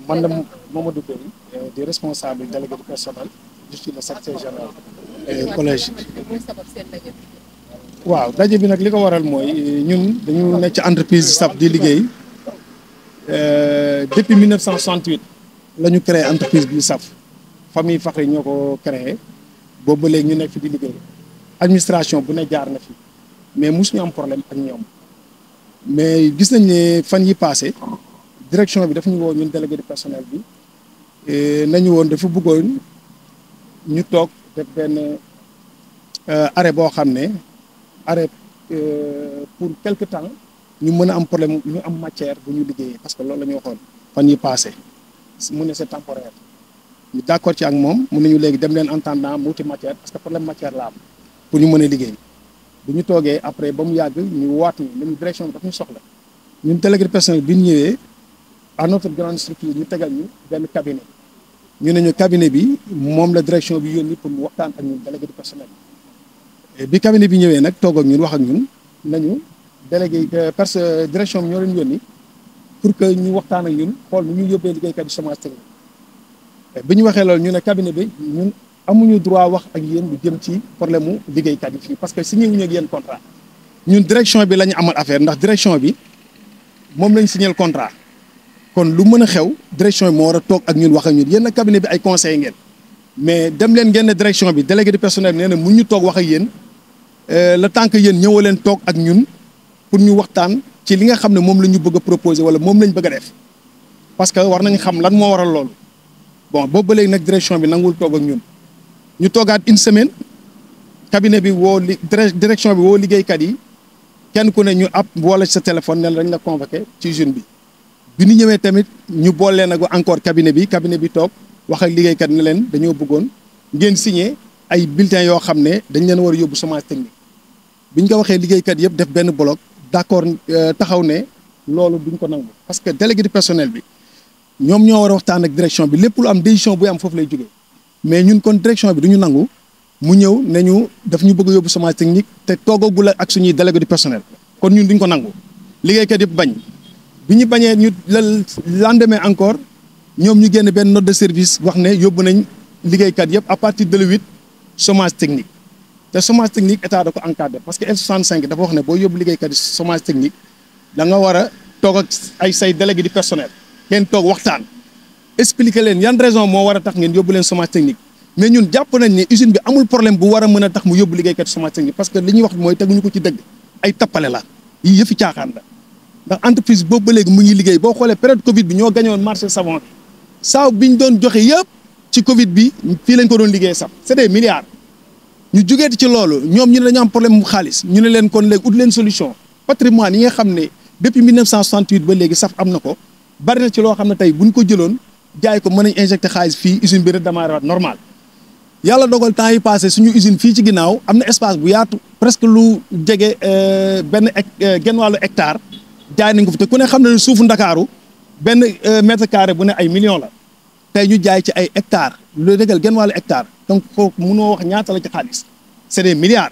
man la Mamadou Gueye di responsable délégué du personnel je suis le secrétaire général collège. waaw daje bi nag li ko waral mooy ñun dañu nekk ci entreprise SAP di liggéey depuis 1968 la ñu créé entreprise bi SAP famille Fakhri ñoo ko créé boobu ba léegi ñu nekk fi di liggéey administration bu ne jaar na fi mais mosuñu am problème ak ñoom mais gis nañ ne fan yi passé direction bi dafa ñu woo ñun délégué du personnel bi nañu woon dafa bëggoon ñu toog def benn arrêt boo xam ne arrêt pour quelque temps ñu mën a am problème ñu am matière bu ñu liggéeyee parce que loolu la ñu waxoon fan yi passé mu ne c'est temporaire ñu d'accord ci ak moom mun nañu léegi dem leen en attendant mu wuti matière parce que problème matière la am pour ñu mën a liggéey bu ñu toogee après ba mu yàgg ñu waat ñu nañu direction bi daf ñu soxla ñun délégué du personnel bi ñu ñëwee à notre grande structure ñu tegal ñu benn cabinet ñu ne ñu cabinet bi moom la direction bi yónni pour mu waxtaan ak ñun délégué du personnel bi cabinet bi ñëwee nag toog ak ñun wax ak ñun nañu délégué parce que direction bi ñoo leen yónni pour que ñu waxtaan ak ñun xool nu ñu yóbbee liggéeykat yi chômage technique bi ñu waxee loolu ñu ne cabinet bi ñun amuñu droit wax ak yéen lu jëm ci problème mu liggéeykat yi fii parce que signé wuñu ak yéen contrat ñun direction bi la ñu amal affaire ndax direction bi moom lañ signé contrat kon lu mën a xew direction bi moo war a toog ak ñun wax ak ñun yéen nag cabinet bi ay conseil ngeen mais dem leen ngeen direction bi délégué du personnel nee na mun ñu toog wax ak yéen le temps que yéen ñëwoo leen toog ak ñun pour ñu waxtaan ci li nga xam ne moom la ñu bëgg a proposer wala moom lañ bëgg a def parce que war nañ xam lan moo waral loolu bon boobu ba léegi nag direction bi nangul toog ak ñun ñu toogaat une semaine cabinet bi woo direction bi woo liggéeykat yi kenn ku ne ñu ab wala sa téléphone ne dañ la convoqué ci usine bi bi ñu ñëwee tamit ñu boole leen ak encore cabinet bi toog wax ak liggéeykat ne leen dañoo bëggoon ngeen signé ay bulletins yoo xam ne dañ leen war a yóbbu chômage technique bi ñu ko waxee liggéeykat yëpp def benn bloc d'accord taxaw ne loolu duñ ko nangu parce que délégué du personnel bi ñoom ñoo war a waxtaan ak direction bi lépp lu am décision buy am foofu lay jógee mais ñun kon direction bi duñu nangu mu ñëw ne ñu daf ñu bëgg a yóbbu chômage technique te toogagul ak suñuy délégué du personnel kon ñun duñ ko nangu liggéeykat yëpp bañ bi ñu bañee ñu lendemain encore ñoom ñu génn benn note de service wax ne yóbbu nañ liggéeykat yëpp à partir de le 8 chômage technique te chômage technique état da ko encadré parce que L65 dafa wax ne boo yóbbu liggéeykat yi chômage technique da nga war a toog ak ay say délégué du personnel ngeen toog waxtaan expliquer leen yan raison moo war a tax ngeen yóbbu leen chômage technique mais ñun jàpp nañ ne usine bi amul problème bu war a mën a tax mu yóbbu liggéeykat chômage technique parce que li ñuy wax mooy teguñu ko ci dëgg ay tappale la yii yëfi caaxaan la ndax entreprise boobu ba léegi mu ngi liggéey boo xoolee période Covid bi ñoo gañoon marché savon bi saaw bi ñu doon joxe yëpp ci Covid bi fii lañ ko doon liggéey sax c'est des milliards ñu jógeeti ci loolu ñoom ñu ne dañu am problème mu xaalis ñu ne leen kon léegi ut leen solution patrimoine yi nga xam ne depuis 1968 ba léegi saf am na ko bari na ci loo xam ne tey buñ ko jëloon jaay ko mën nañ injecté xaalis fii usine bi redémarré waat normal yàlla dogal temps yi passé suñu usine fii ci ginnaaw am na espace bu yaatu presque lu jege benn genn wàllu hectare jaay nañ ko fi te ku ne xam ne suufu Ndakaaru benn mètre carré bu ne ay millions la tey ñu jaay ci ay hectares lu dégal genn wàllu hectare donc kooku mënoo wax ñaata la ci xaalis c'est des milliards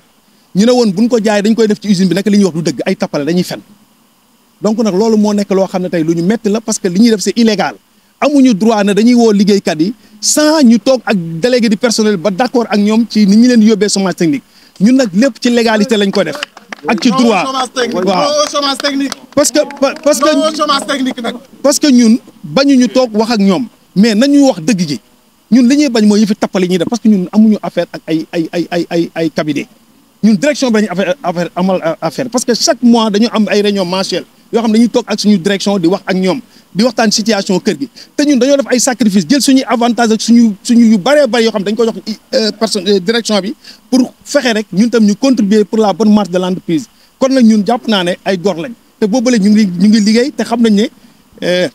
ñu ne woon buñ ko jaay dañ koy def ci usine bi nag li ñuy wax du dëgg ay tappale dañuy fen donc nag loolu moo nekk loo xam ne tey lu ñu metti la parce que li ñuy def c'est illégal amuñu droit ne dañuy woo liggéeykat yi sans ñu toog ak délégué du personnel ba d'accord ak ñoom ci ni ñu leen yóbbee chômage technique ñun nag lépp ci légalité lañ ko def ak ci droit waaw parce que ñun bañuñu toog wax ak ñoom mais nañu wax dëgg ji ñun li ñuy bañ mooy yëfi tappale yi ñuy def parce que ñun amuñu affaire ak ay cabinet ñun direction bi dañu amal affaire parce que chaque mois dañu am ay réunion mensuelle yoo xam ne dañuy toog ak suñu direction di wax ak ñoom di waxtaan situation kër gi te ñun dañoo def ay sacrifice jël suñuy avantage ak suñu yu bëree bëri yoo xam dañ ko jox personne direction bi pour fexe rek ñun tam ñu contribuer pour la bonne marche de l'entreprise kon nag ñun jàpp naa ne ay gor lañ te boobale ñu ngi liggéey te xam nañ ne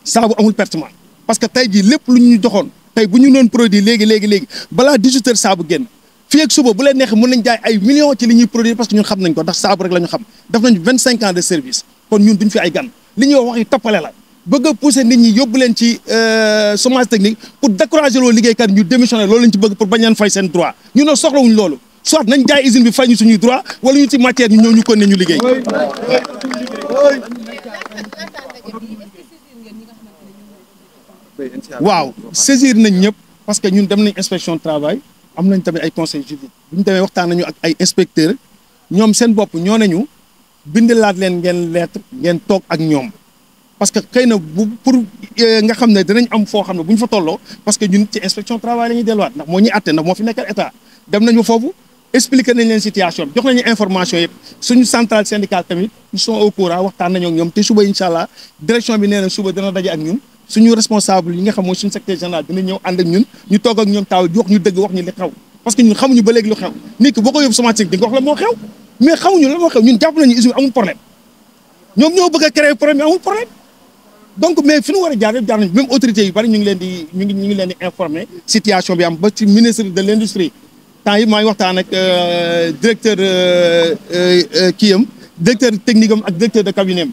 saabu amul pertement parce que tey jii lépp lu ñu joxoon tey bu ñu doon produit léegi balaa 18 heures saabu génn fii ak suba bu leen neexee mën nañ jaay ay millions ci li ñuy produire parce que ñun xam nañ ko ndax saabu rek la ñu xam def nañ 25 ans de service kon ñun duñ fi ay gan li ñuy wax tappale la bëgg a pousser nit ñi yóbbu leen ci chômage technique pour décourager loolu liggéeykat ñu démissionner loolu lañ ci bëgg pour bañ leen fay seen droit ñu ne soxlawuñ loolu soit nañ jaay usine bi fay ñu suñuy droit wala ñu ci matière ñu ñëw ñu kon ne ñu liggéey. waaw saisir nañ ñëpp parce que ñun dem nañ inspection du travail am nañ tamit ay conseil juridique bu ñu demee waxtaan nañu ak ay inspecteurs ñoom seen bopp ñoo nañu bindalaat leen ngeen lettre ngeen toog ak ñoom parce que xëy na bu pour nga xam ne dinañ am foo xam ne bu ñu fa tolloo parce que ñun ci inspection du travail la ñuy delluwaat ndax moo ñuy atte ndax moo fi nekkal état dem nañu foofu expliquer nañ leen situation bi jox nañu information yëpp suñu centrale syndicale tamit ils sont au courant waxtaan nañoo ak ñoom te suba incha allah direction bi nee na suba dina daje ak ñun suñu responsable yi nga xam mooy suñu secrétaire général dina ñëw ànd ak ñun ñu toog ak ñoom taaw wax ñu dëgg wax ñu li xew parce que ñun xamuñu ba léegi lu xew nit ki boo ko yóbbu semence di nga wax la moo xew mais xamuñu la moo xew ñun jàpp nañu usine amul problème ñoom ñoo bëgg a créer problème amul problème donc mais fi ñu war a jaar yëpp jaar nañu même autorités yu bari ñu ngi leen di ñu ngi leen di informer situation bi am ba ci ministre de l' industrie temps yi maa ngi waxtaan ak directeur kii am directeur technique am ak directeur de cabinet am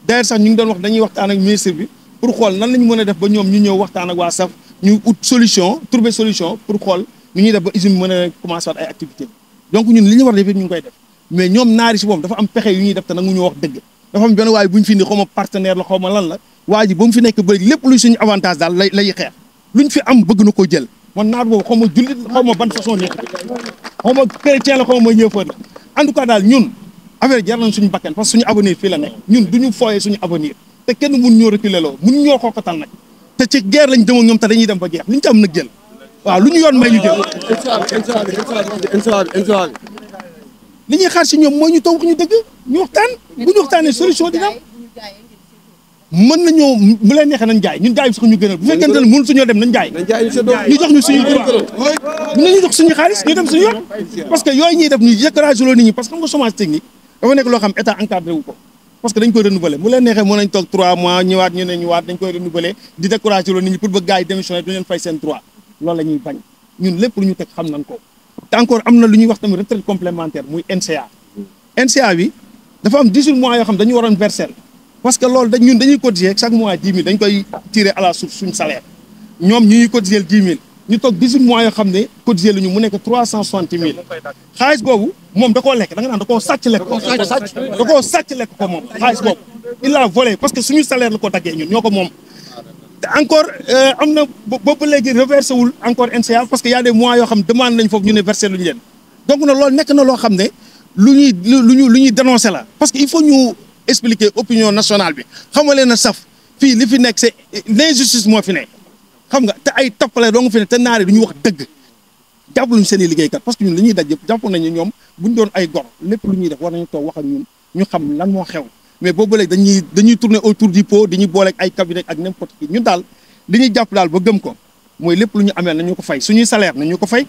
d'ailleurs sax ñu ngi doon wax dañuy waxtaan ak ministre bi pour xool nan la ñu mën a def ba ñoom ñu ñëw waxtaan ak waa SAF ñu ut solution trouver solution pour xool nu ñuy def ba usine mën a commencer waat ay activités donc ñun li ñu war a def ñu ngi koy def mais ñoom naari si moom dafa am pexe yu ñuy def te nangu ñu wax dëgg dafa am benn waaye bu ñu fi indi xaw ma partenaire la xaw ma lan la waa ji ba mu fi nekk bëri lépp luy suñu avantage daal lay xeex luñ fi am bëgg na koo jël man naar boobu xaw ma jullit xaw ma ban façon nit xaw ma chrétien la xaw ma ñëefar la en tout cas daal ñun affaire jar nañ suñu bakkan parce que suñu avenir fii la nekk ñun duñu fooyee suñu avenir te kenn mun ñoo reculer loo mun ñoo xookatal nag te ci guerre lañ dem ak ñoom te dañuy dem ba jeex li ñu ci am nag jël waaw lu ñu yoon may ñu jël li ñuy xaar si ñoom mooy ñu toog wax ñu dëgg ñu waxtaan bu ñu waxtaanee solution dina am mën nañoo mu leen neexee nañ jaay ñun jaay bi sax ñu gënal bu fekkente ne mënu suñoo dem nañ jaay ñu jox ñu suñu ñu jox suñu xaalis ñu dem suñu yoon parce que yooyu ñuy def ñu découragé loo nit ñi parce que xam nga chômage technique dafa nekk loo xam état encadré wu ko parce que dañ koy renouveler mu leen neexee mën nañ toog 3 mois ñëwaat ñu ne ñëwaat dañ koy renouveler di découragé loo nit ñi pour bëgg gars yi démissionné du leen fay seen droit loolu la ñuy bañ ñun lépp lu ñu teg xam nañ ko te encore am na lu ñuy wax tamit retraite complémentaire muy NCA NCA bi dafa am 18 mois yoo xam dañu waroon verser parce que loolu ñun dañuy cotiser chaque mois 10 000 dañ koy tirer à la source suñu salaire ñoom ñu ñuy cotiser 10 000 ñu toog 18 mois yoo xam ne cotiser lu ñu mu nekk 360 000 xaalis boobu moom da koo lekk da nga naan da koo sàcc lekk ko da koo sàcc lekk ko moom xaalis boobu il a volé parce que suñu salaire la ko daggee ñun ñoo ko moom te encore am na boobu léegi reversé wul encore NCA parce que y a des mois yoo xam demande nañ foofu ñu ne versé lu ñu leen donc na loolu nekk na loo xam ne lu ñuy dénoncé la parce que il faut ñu expliquer opinion nationale bi xam nga leen na saf fii li fi nekk c'est l'injustice moo fi ne xam nga te ay tappale doo nga fi ne te naari du ñu wax dëgg jàppaluñu seen i liggéeykat parce que ñun li ñuy daj yëpp jàpp nañu ñoom buñ doon ay gor lépp lu ñuy def war nañu toog wax ak ñun ñu xam lan moo xew mais boobu léegi dañuy tourner autour du pot dañuy booleeg ay cabinet ak n'importe qui ñun daal li ñuy jàpp daal ba gëm ko mooy lépp lu ñu amee nañu ko fay suñuy salaire nañu ko fay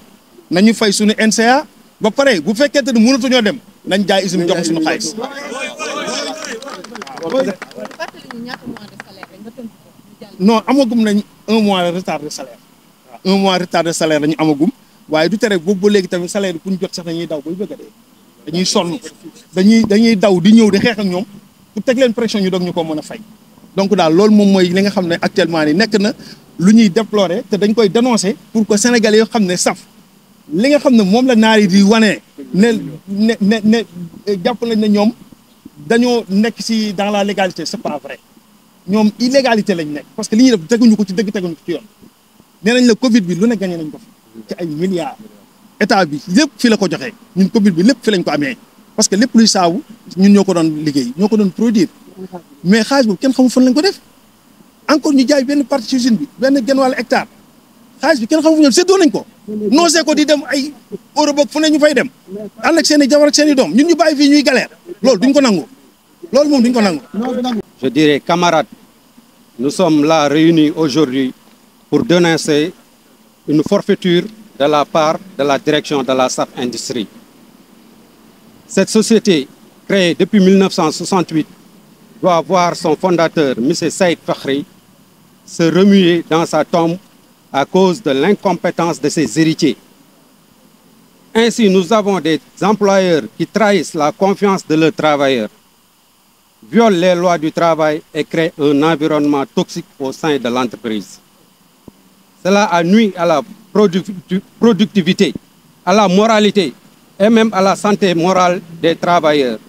nañu fay suñu NCA ba pare bu fekkente ni mënatuñoo dem nañ jaay usine jox suñu xaalis. non amagum nañ 1 mois de retard de salaire waaw 1 mois retard de salaire lañu amagum waaye du tere boobu ba léegi tamit salaire pour ñu jot sax dañuy daw bay bëgg a dee dañuy sonn dañuy daw di ñëw di xeex ak ñoom pour teg leen pression ñu doog ñu ko mën a fay donc daal loolu moom mooy li nga xam ne actuellement ni nekk na lu ñuy déplorer te dañ koy dénoncer pour que sénégalais yoo xam ne saf li nga xam ne moom la naar yi di wane ne jàpp nañ ne ñoom dañoo nekk ci dans la légalité c'est pas vrai ñoom illégalité lañ nekk parce que li ñuy def teguñu ko ci dëgg teguñu ko ci yoon nee nañ la Covid bi lu ne gagné nañ ko fi ci ay milliards état bi lépp fi la ko joxee ñun Covid bi lépp fi lañ ko amee parce que lépp luy saabu ñun ñoo ko doon liggéey ñoo ko doon produire mais xaalis boobu kenn xamul fan lañ ko def encore ñu jaay benn partie ci usine bi benn genn wàllu hectare xaalis bi kenn xamul fu ñoom séddoo nañ ko noosee ko di dem ay Europe ak fu ne ñu fay dem ànd ak seen i jabar ak seen i doom ñun ñu bàyyi fii ñuy galère loolu duñ ko nangu loolu moom duñ ko nangu. Je dirais, camarades, nous sommes là réunis aujourd'hui pour dénoncer une forfaiture de la part de la direction de la SAF Industrie. Cette société, créée depuis 1968, doit voir son fondateur, M. Saïd Fakhri, se remuer dans sa tombe à cause de l'incompétence de ses héritiers. Ainsi, nous avons des employeurs qui trahissent la confiance de leurs travailleurs, violent les lois du travail et créent un environnement toxique au sein de l'entreprise. Cela a nui à la productivité, à la moralité et même à la santé morale des travailleurs.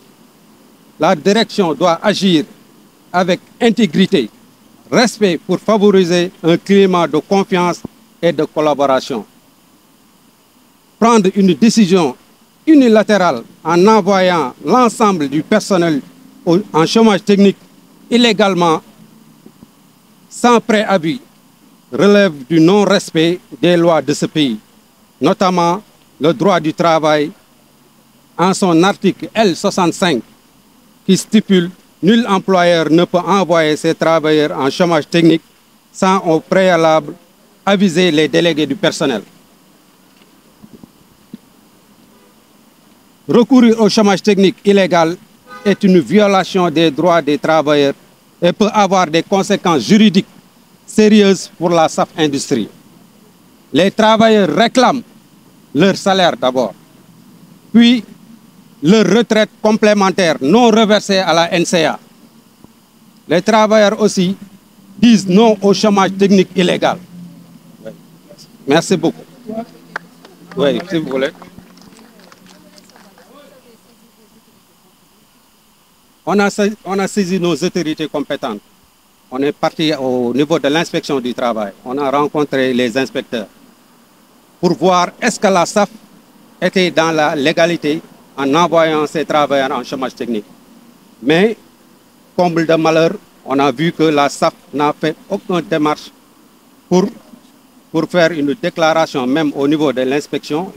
La direction doit agir avec intégrité, respect pour favoriser un climat de confiance et de collaboration. Prendre une décision unilatérale en envoyant l'ensemble du personnel en chômage technique illégalement, sans préavis, relève du non-respect des lois de ce pays, notamment le droit du travail en son article L65 qui stipule « Nul employeur ne peut envoyer ses travailleurs en chômage technique sans au préalable aviser les délégués du personnel ». Recourir au chômage technique illégal est une violation des droits des travailleurs et peut avoir des conséquences juridiques sérieuses pour la SAF Industrie. Les travailleurs réclament leur salaire d'abord, puis leur retraite complémentaire non reversée à la NCA. Les travailleurs aussi disent non au chômage technique illégal. Merci beaucoup. Oui, si vous voulez. On a saisi nos autorités compétentes. On est parti au niveau de l'inspection du travail. On a rencontré les inspecteurs pour voir est-ce que la SAF était dans la légalité en envoyant ses travailleurs en chômage technique. Mais, comble de malheur, on a vu que la SAF n'a fait aucune démarche pour faire une déclaration, même au niveau de l'inspection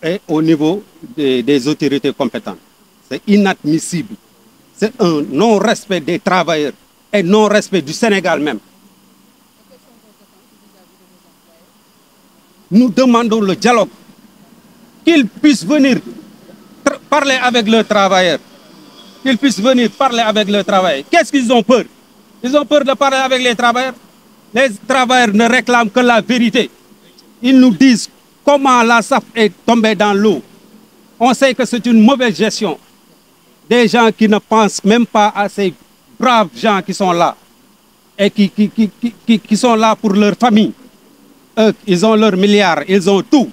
et au niveau des autorités compétentes. C'est inadmissible. C'est un non-respect des travailleurs et non-respect du Sénégal même. Nous demandons le dialogue, qu'ils puissent venir parler avec leurs travailleurs, qu'ils puissent venir parler avec leurs travailleurs. Qu'est-ce qu'ils ont peur? Ils ont peur de parler avec les travailleurs. Les travailleurs ne réclament que la vérité. Ils nous disent comment la SAF est tombée dans l'eau. On sait que c'est une mauvaise gestion. Des gens qui ne pensent même pas à ces braves gens qui sont là et qui sont là pour leur famille. Eux, ils ont leurs milliards, ils ont tout.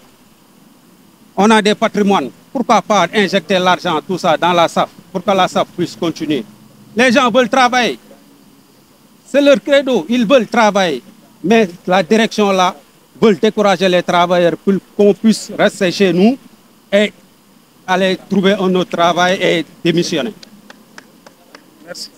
On a des patrimoines. Pourquoi pas injecter l'argent, tout ça, dans la SAF pour que la SAF puisse continuer? Les gens veulent travailler. C'est leur credo, ils veulent travailler. Mais la direction là veut décourager les travailleurs pour qu'on puisse rester chez nous et aller trouver un autre travail et démissionner. Merci.